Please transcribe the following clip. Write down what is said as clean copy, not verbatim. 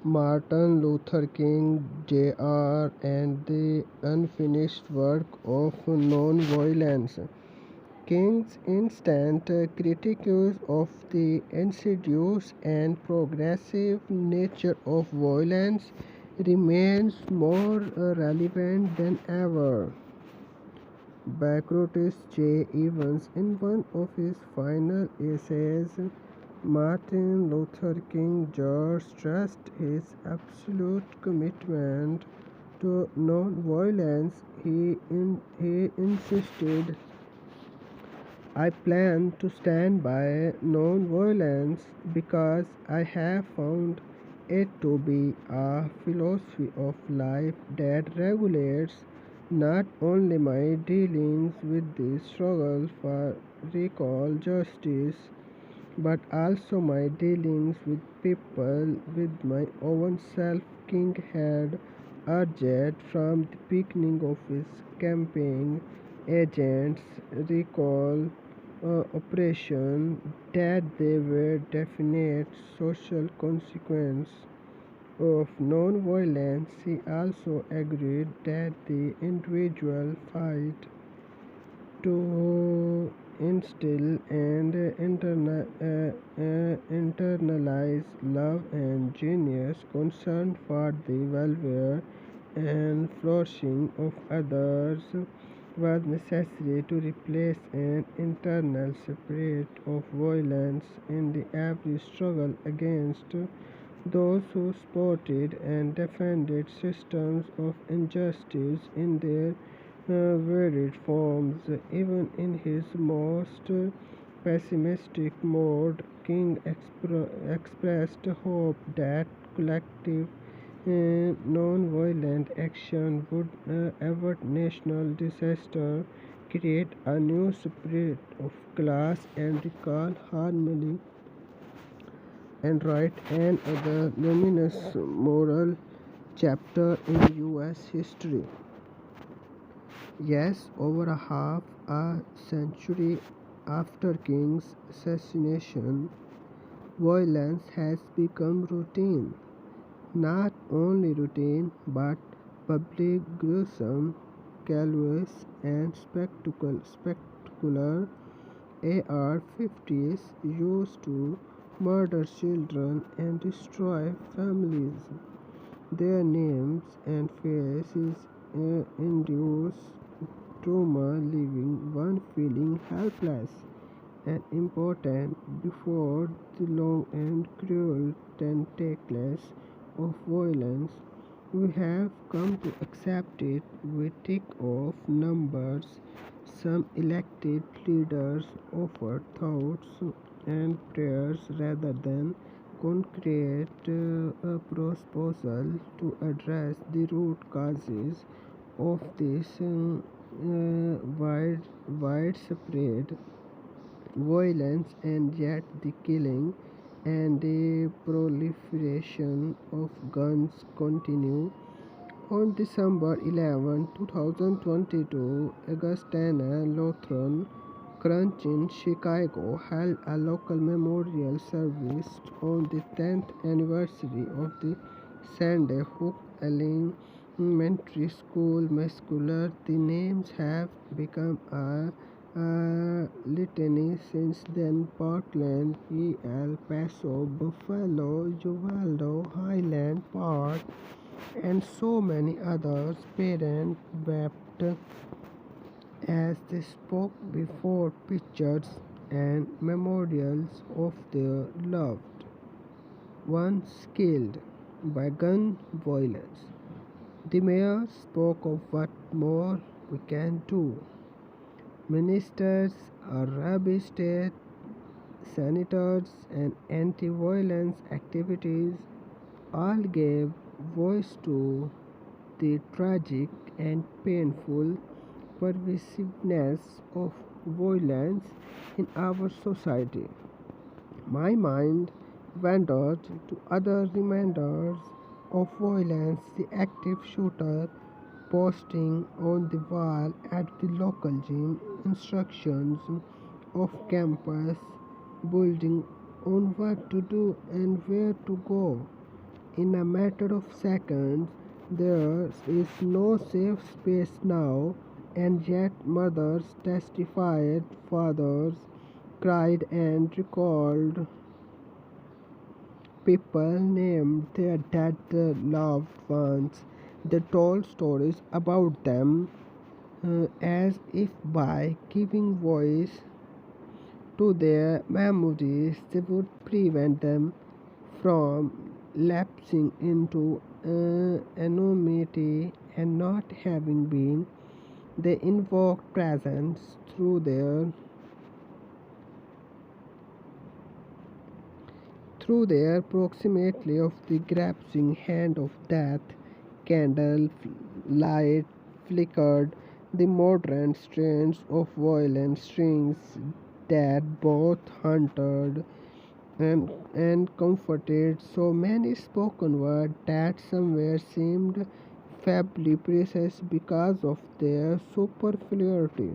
Martin Luther King Jr. and the unfinished work of nonviolence. King's instant critique of the insidious and progressive nature of violence remains more relevant than ever. Backrotis J. Evans, in one of his final essays, Martin Luther King Jr. stressed his absolute commitment to non-violence. He insisted, "I plan to stand by non-violence because I have found it to be a philosophy of life that regulates not only my dealings with the struggle for recall justice, but also my dealings with people, with my own self." King had urged from the beginning of his campaign agents recall operation that there were definite social consequences of non-violence. He also agreed that the individual fight to instill and internalize love and genius, concern for the welfare and flourishing of others, was necessary to replace an internal spirit of violence in the every struggle against those who supported and defended systems of injustice in their varied forms. Even in his most pessimistic mode, King expressed hope that collective non-violent action would avert national disaster, create a new spirit of class, and recall harmony and write another luminous moral chapter in US history. Yes, over a half a century after King's assassination, violence has become routine. Not only routine, but public, gruesome, callous, and spectacular. AR-50s used to murder children and destroy families. Their names and faces induce trauma, leaving one feeling helpless and impotent before the long and cruel tentacles of violence. We have come to accept it. We tick off numbers. Some elected leaders offer thoughts and prayers rather than concrete a proposal to address the root causes of this widespread violence, and yet the killing and the proliferation of guns continue. On December 11, 2022, Augustana Lutheran Church in Chicago held a local memorial service on the 10th anniversary of the Sandy Hook Elementary School massacre. The names have become a litany since then: Portland, El Paso, Buffalo, Uvalde, Highland Park, and so many others. Parents wept as they spoke before pictures and memorials of their loved ones killed by gun violence. The mayor spoke of what more we can do. Ministers, Arabic state senators, and anti-violence activities all gave voice to the tragic and painful pervasiveness of violence in our society. My mind wandered to other reminders of violence: the active shooter posting on the wall at the local gym, instructions of campus building on what to do and where to go, in a matter of seconds. There is no safe space now, and yet mothers testified, fathers cried and recalled, people named their dead loved ones. They told stories about them as if by giving voice to their memories they would prevent them from lapsing into anonymity and not having been. They invoked presence through their proximity of the grasping hand of death. Candle light flickered, the modern strains of violent strings that both haunted and comforted. So many spoken words that somewhere seemed fably precious because of their superfluity.